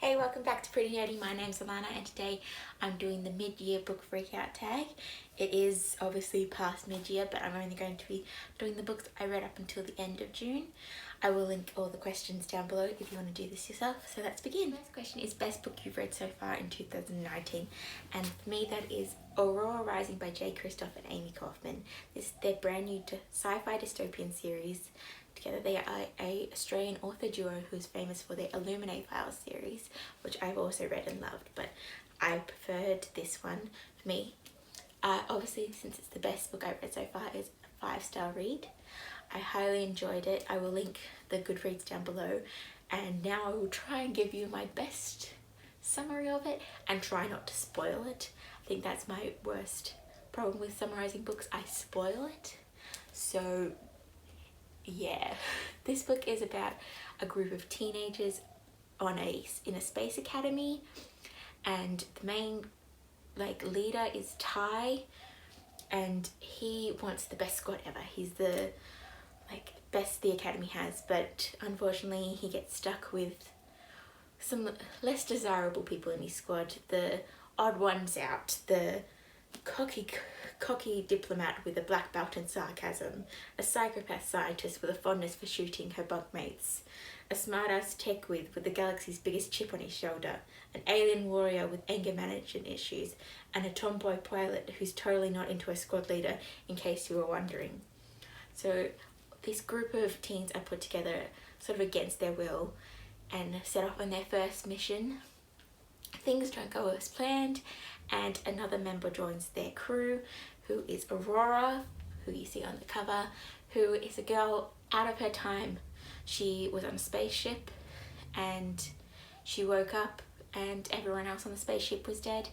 Hey, welcome back to Pretty Nerdy. My name's Alana and today I'm doing the mid-year book freakout tag. It is obviously past mid-year, but I'm only going to be doing the books I read up until the end of June. I will link all the questions down below if you want to do this yourself. So let's begin. The first question is best book you've read so far in 2019, and for me that is Aurora Rising by J. Kristoff and Amy Kaufman. This is their brand new sci-fi dystopian series. Together they are a Australian author duo who's famous for their Illuminate Files series, which I've also read and loved, but I preferred this one for me. Obviously, since it's the best book I've read so far, it's a 5-star read. I highly enjoyed it. I will link the Goodreads down below, and now I will try and give you my best summary of it and try not to spoil it. I think that's my worst problem with summarising books. I spoil it. So yeah, this book is about a group of teenagers in a space academy, and the main leader is Ty, and he wants the best squad ever. He's the best the academy has, but unfortunately he gets stuck with some less desirable people in his squad. The odd ones out, the cocky diplomat with a black belt and sarcasm, a psychopath scientist with a fondness for shooting her bunkmates, a smart-ass tech with the galaxy's biggest chip on his shoulder, an alien warrior with anger management issues, and a tomboy pilot who's totally not into a squad leader, in case you were wondering. So this group of teens are put together sort of against their will and set off on their first mission. Things don't go as planned, and another member joins their crew, who is Aurora, who you see on the cover, who is a girl out of her time. She was on a spaceship and she woke up and everyone else on the spaceship was dead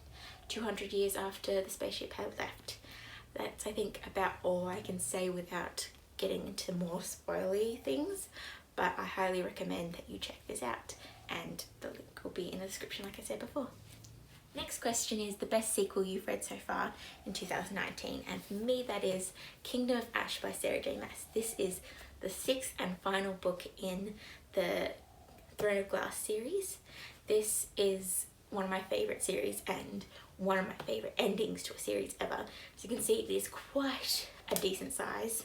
200 years after the spaceship had left. That's, I think, about all I can say without getting into more spoily things, but I highly recommend that you check this out, and the link will be in the description like I said before. Next question is the best sequel you've read so far in 2019, and for me that is Kingdom of Ash by Sarah J. Maas. This is the 6th and final book in the Throne of Glass series. This is one of my favourite series and one of my favourite endings to a series ever. As you can see, it is quite a decent size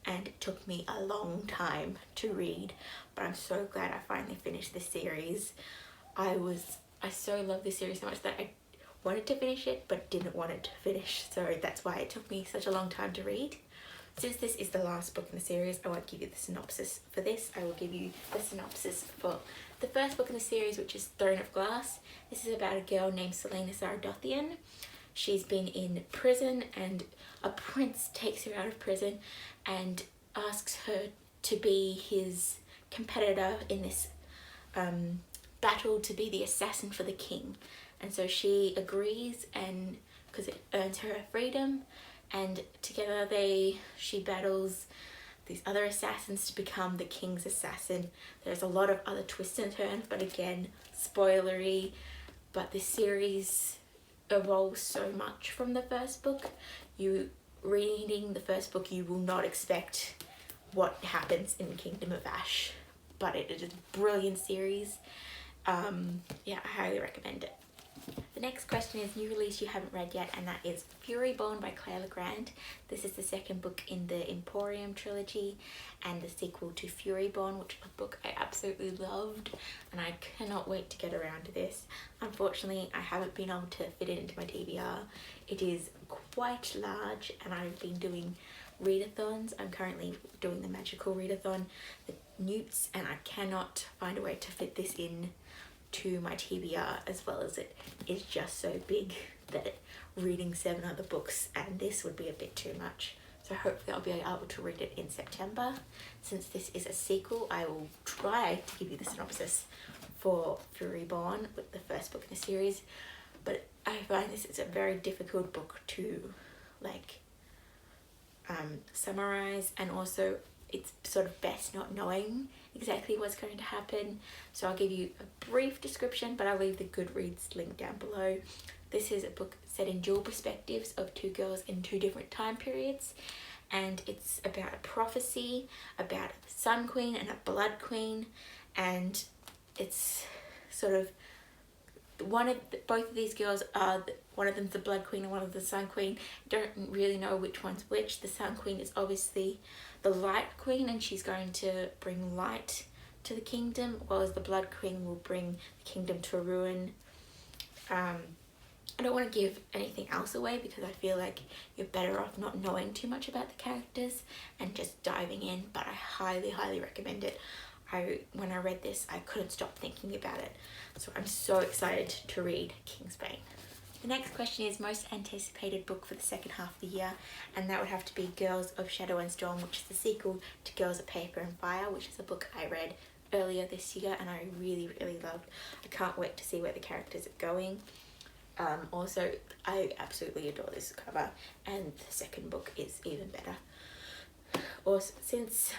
and it took me a long time to read, but I'm so glad I finally finished this series. I so love this series so much that I wanted to finish it but didn't want it to finish, so that's why it took me such a long time to read. Since this is the last book in the series, I won't give you the synopsis for this. I will give you the synopsis for the first book in the series, which is Throne of Glass. This is about a girl named Selena Saradothian. She's been in prison and a prince takes her out of prison and asks her to be his competitor in this battle to be the assassin for the king. And so she agrees, and because it earns her freedom, and together she battles these other assassins to become the king's assassin. There's a lot of other twists and turns, but again, spoilery, but this series evolves so much from the first book. Reading the first book, you will not expect what happens in Kingdom of Ash, but it is a brilliant series. Yeah, I highly recommend it. The next question is new release you haven't read yet, and that is Furyborn by Claire Legrand. This is the second book in the Emporium trilogy and the sequel to Furyborn, which is a book I absolutely loved, and I cannot wait to get around to this. Unfortunately, I haven't been able to fit it into my TBR. It is quite large and I've been doing readathons. I'm currently doing the magical readathon, the Newts, and I cannot find a way to fit this in to my TBR, as well as it is just so big that reading 7 other books and this would be a bit too much. So hopefully I'll be able to read it in September. Since this is a sequel, I will try to give you the synopsis for Furyborn, with the first book in the series, but I find this is a very difficult book to summarize, and also it's sort of best not knowing exactly what's going to happen. So I'll give you a brief description, but I'll leave the Goodreads link down below. This is a book set in dual perspectives of 2 girls in 2 different time periods, and it's about a prophecy about a Sun Queen and a Blood Queen, and it's sort of both of these girls are, one of them's the Blood Queen and one of the Sun Queen. Don't really know which one's which. The Sun Queen is obviously the Light Queen, and she's going to bring light to the kingdom, whereas the Blood Queen will bring the kingdom to ruin. I don't want to give anything else away because I feel like you're better off not knowing too much about the characters and just diving in, but I highly recommend it. When I read this, I couldn't stop thinking about it, so I'm so excited to read Kingsbane. The next question is most anticipated book for the second half of the year, and that would have to be Girls of Shadow and Storm, which is the sequel to Girls of Paper and Fire, which is a book I read earlier this year and I really loved. I can't wait to see where the characters are going. Also, I absolutely adore this cover, and the second book is even better. Also, since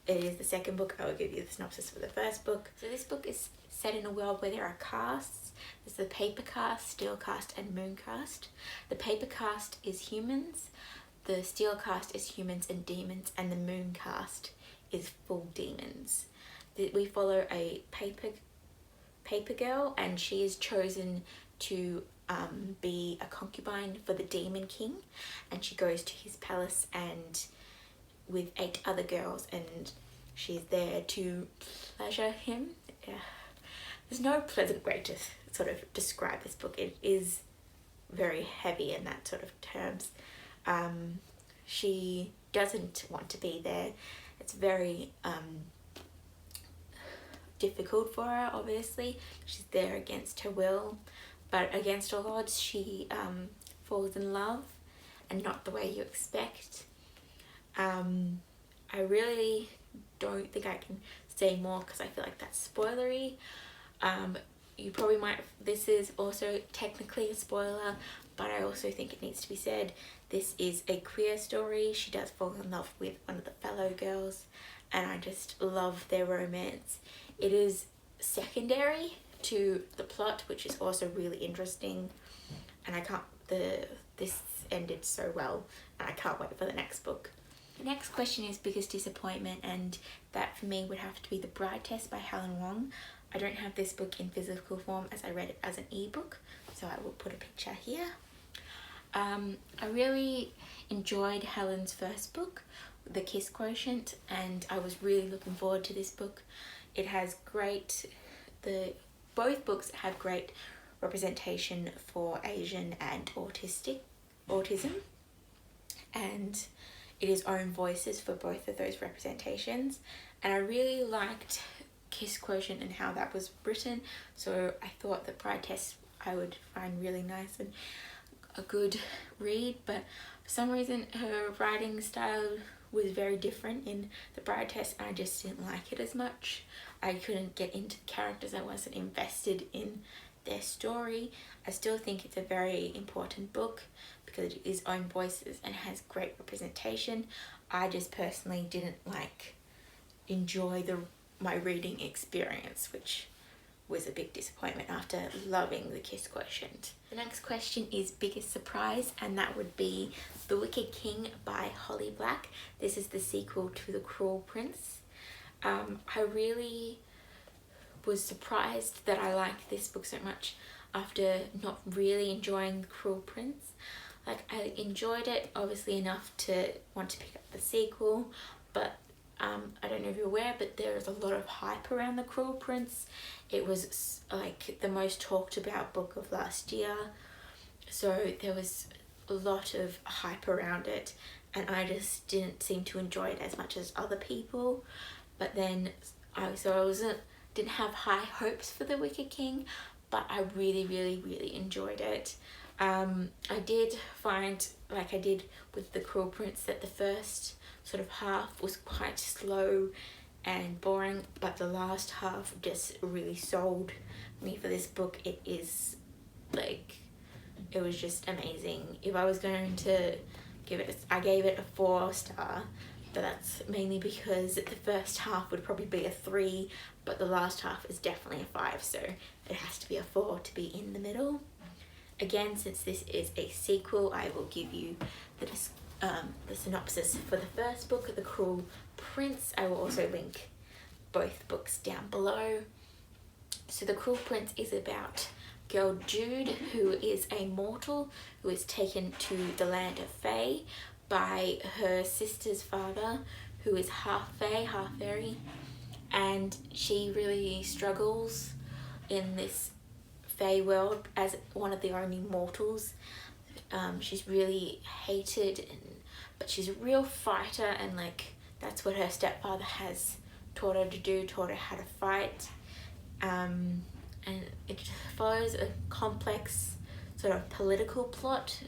it is the second book, I will give you the synopsis for the first book. So this book is set in a world where there are castes. There's the paper caste, steel caste, and moon caste. The paper caste is humans, the steel caste is humans and demons, and the moon caste is full demons. We follow a paper girl, and she is chosen to be a concubine for the demon king, and she goes to his palace and with 8 other girls, and she's there to pleasure him. Yeah. There's no pleasant way to sort of describe this book. It is very heavy in that sort of terms. She doesn't want to be there. It's very difficult for her, obviously. She's there against her will, but against all odds she falls in love, and not the way you expect. I really don't think I can say more because I feel like that's spoilery. You probably might, this is also technically a spoiler, but I also think it needs to be said. This is a queer story. She does fall in love with one of the fellow girls, and I just love their romance. It is secondary to the plot, which is also really interesting, and this ended so well, and I can't wait for the next book. The next question is biggest disappointment, and that for me would have to be The Bride Test by Helen Wong. I don't have this book in physical form as I read it as an ebook, so I will put a picture here. I really enjoyed Helen's first book, The Kiss Quotient, and I was really looking forward to this book. It has both books have great representation for Asian and autism, and it is own voices for both of those representations, and I really liked Kiss Quotient and how that was written, so I thought the Bride Test I would find really nice and a good read, but for some reason her writing style was very different in the Bride Test, and I just didn't like it as much. I couldn't get into the characters, I wasn't invested in their story. I still think it's a very important book because it is own voices and has great representation. I just personally didn't enjoy my reading experience, which was a big disappointment after loving The Kiss Quotient. The next question is biggest surprise, and that would be The Wicked King by Holly Black. This is the sequel to The Cruel Prince. I really was surprised that I liked this book so much after not really enjoying The Cruel Prince. I enjoyed it obviously enough to want to pick up the sequel, but I don't know if you're aware, but there is a lot of hype around The Cruel Prince. It was the most talked about book of last year, so there was a lot of hype around it, and I just didn't seem to enjoy it as much as other people. But then didn't have high hopes for The Wicked King, but I really enjoyed it. I did find, like I did with The Cruel Prince, that the first sort of half was quite slow and boring, but the last half just really sold me for this book. It is it was just amazing. If I was going to give it, I gave it a 4-star, but that's mainly because the first half would probably be a 3, but the last half is definitely a 5, so it has to be a 4 to be in the middle. Again, since this is a sequel, I will give you the synopsis for the first book, The Cruel Prince. I will also link both books down below. So The Cruel Prince is about girl Jude, who is a mortal who is taken to the land of Fae by her sister's father, who is half Fae, half fairy, and she really struggles in this Fae world as one of the only mortals. She's really hated, but she's a real fighter, and like that's what her stepfather has taught her to do, taught her how to fight. And it follows a complex sort of political plot,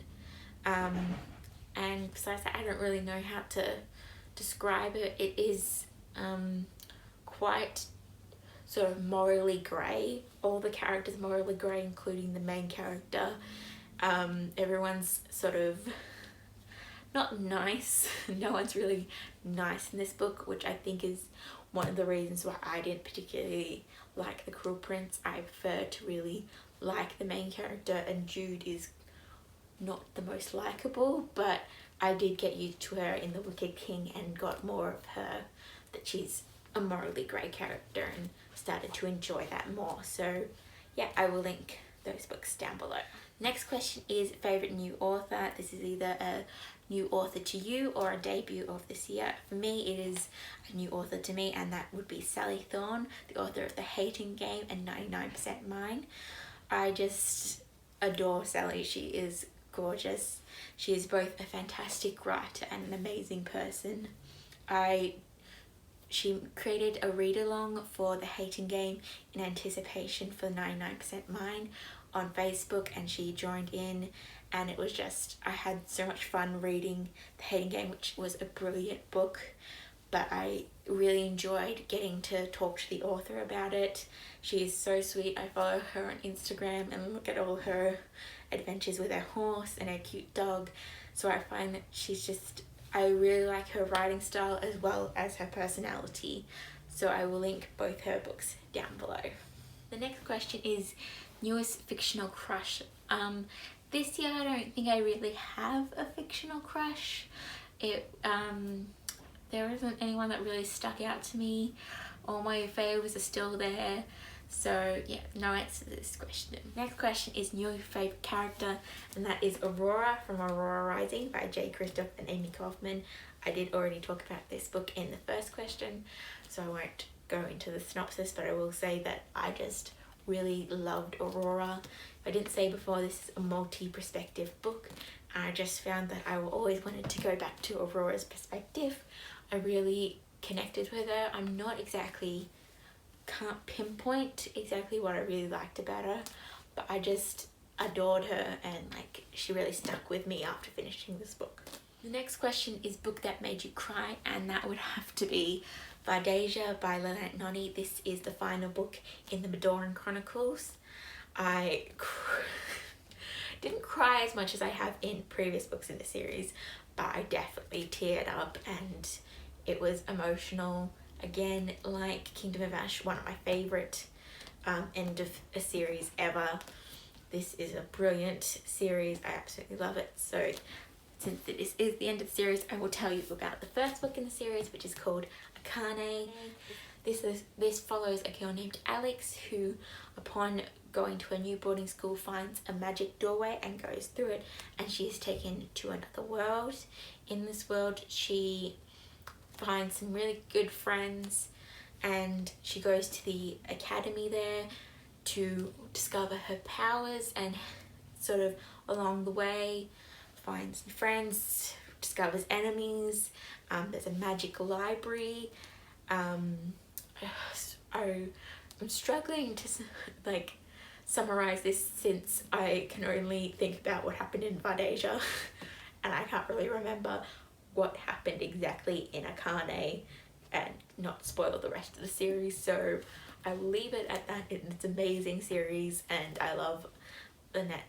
and besides that I don't really know how to describe it. It is quite sort of morally grey. All the characters are morally grey, including the main character. Everyone's sort of not nice. No one's really nice in this book, which I think is one of the reasons why I didn't particularly like The Cruel Prince. I prefer to really like the main character, and Jude is not the most likable, but I did get used to her in The Wicked King and got more of her, that she's a morally grey character, and started to enjoy that more. So yeah, I will link those books down below. Next question is favourite new author. This is either a new author to you or a debut of this year. For me, it is a new author to me, and that would be Sally Thorne, the author of The Hating Game and 99% Mine. I just adore Sally. She is gorgeous. She is both a fantastic writer and an amazing person. She created a read-along for The Hating Game in anticipation for 99% Mine on Facebook, and she joined in, and it was just, I had so much fun reading The Hating Game, which was a brilliant book, but I really enjoyed getting to talk to the author about it. She is so sweet. I follow her on Instagram and look at all her adventures with her horse and her cute dog, so I find that she's just, I really like her writing style as well as her personality, so I will link both her books down below. The next question is newest fictional crush. This year I don't think I really have a fictional crush. There isn't anyone that really stuck out to me. All my favourites are still there. So yeah, no answer to this question. Next question is new favourite character, and that is Aurora from Aurora Rising by J. Kristoff and Amy Kaufman. I did already talk about this book in the first question, so I won't go into the synopsis, but I will say that I just really loved Aurora. I didn't say before, this is a multi-perspective book, and I just found that I always wanted to go back to Aurora's perspective. I really connected with her. I'm not exactly, can't pinpoint exactly what I really liked about her, but I just adored her, and like she really stuck with me after finishing this book. The next question is book that made you cry, and that would have to be Vidasia by Lynette Noni. This is the final book in the Madoran Chronicles. I didn't cry as much as I have in previous books in the series, but I definitely teared up, and it was emotional. Again, like Kingdom of Ash, one of my favourite end of a series ever. This is a brilliant series. I absolutely love it. So since this is the end of the series, I will tell you about the first book in the series, which is called Akane. This follows a girl named Alex, who upon going to a new boarding school finds a magic doorway and goes through it, and she is taken to another world. In this world she finds some really good friends, and she goes to the academy there to discover her powers, and sort of along the way finds friends, discovers enemies. There's a magic library. I'm struggling to like summarize this, since I can only think about what happened in Vidasia and I can't really remember what happened exactly in Akane and not spoil the rest of the series, so I will leave it at that. It's an amazing series and I love Lynette,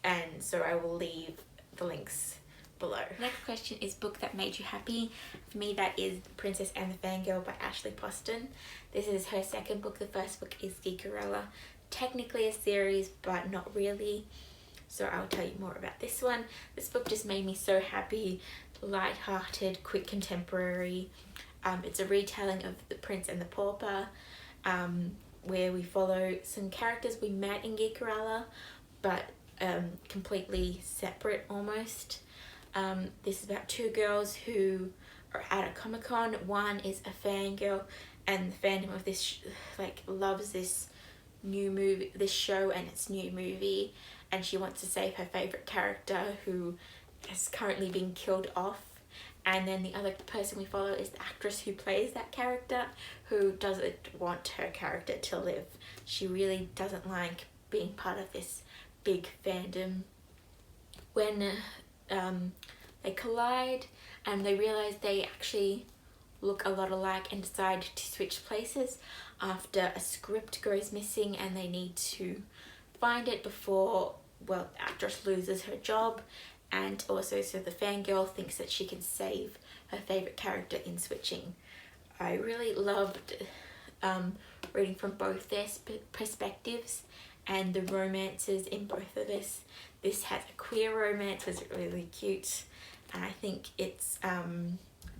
and so I will leave the links below. Next question is book that made you happy. For me, that is The Princess and the Fangirl by Ashley Poston. This is her second book. The first book is Geekerella. Technically a series, but not really, so I'll tell you more about this one. This book just made me so happy. Light-hearted, quick contemporary. It's a retelling of The Prince and the Pauper. where we follow some characters we met in Geekerella, but completely separate almost. This is about two girls who are at a Comic-Con. One is a fangirl, and the fandom of this loves this new movie, this show and its new movie, and she wants to save her favorite character who has currently been killed off. And then the other person we follow is the actress who plays that character, who doesn't want her character to live. She really doesn't like being part of this big fandom. When they collide and they realize they actually look a lot alike and decide to switch places after a script goes missing, and they need to find it before, well, the actress loses her job, and also so the fangirl thinks that she can save her favourite character in switching. I really loved reading from both their perspectives and the romances in both of this. This has a queer romance, was really cute, and I think it's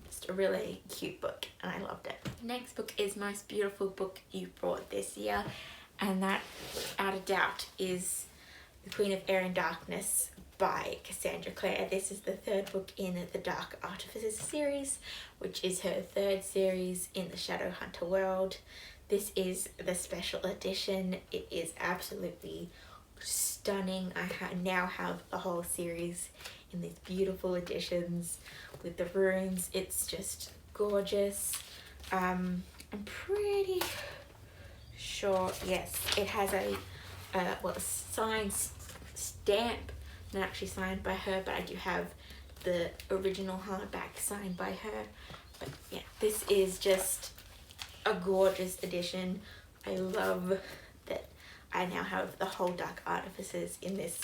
just a really cute book, and I loved it. The next book is Most Beautiful Book You Brought This Year, and that, without a doubt, is The Queen of Air and Darkness by Cassandra Clare. This is the third book in the Dark Artifices series, which is her third series in the Shadowhunter world. This is the special edition. It is absolutely stunning. I now have the whole series in these beautiful editions with the runes. It's just gorgeous. I'm pretty sure, yes, it has a signed stamp, not actually signed by her, but I do have the original hardback signed by her. But yeah, this is just a gorgeous edition. I love that I now have the whole Dark Artifices in this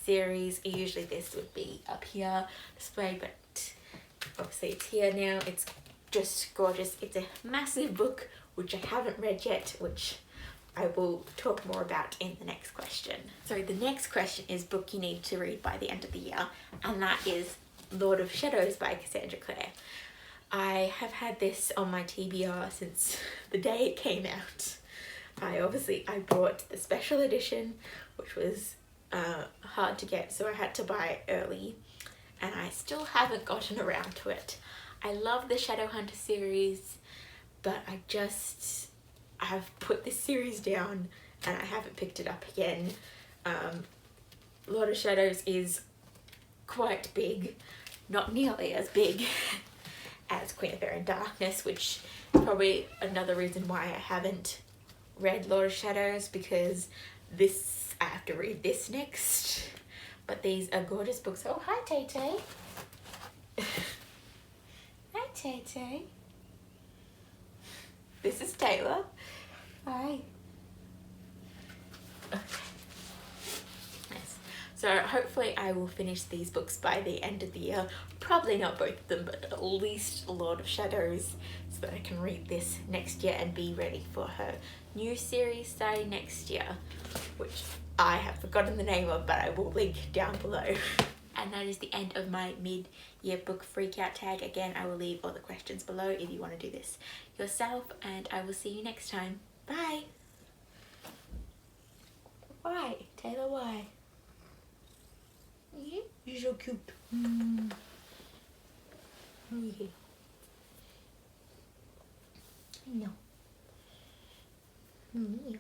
series. Usually this would be up here displayed, but obviously it's here now. It's just gorgeous. It's a massive book which I haven't read yet, which I will talk more about in the next question. So the next question is book you need to read by the end of the year, and that is Lord of Shadows by Cassandra Clare. I have had this on my TBR since the day it came out. I bought the special edition, which was hard to get, so I had to buy it early, and I still haven't gotten around to it. I love the Shadowhunter series, but I've put this series down and I haven't picked it up again. Lord of Shadows is quite big, not nearly as big as Queen of Air and Darkness, which is probably another reason why I haven't read Lord of Shadows, because I have to read this next. But these are gorgeous books. Oh, hi Tay Tay. Hi Tay Tay. This is Taylor. Hi. Okay. Nice. So hopefully I will finish these books by the end of the year. Probably not both of them, but at least Lord of Shadows, so that I can read this next year and be ready for her new series starting next year, which I have forgotten the name of, but I will link down below. And that is the end of my mid-year book freakout tag. Again, I will leave all the questions below if you want to do this yourself, and I will see you next time. Bye! Why? Taylor, why? You're so cute. Yeah. I know. Yeah.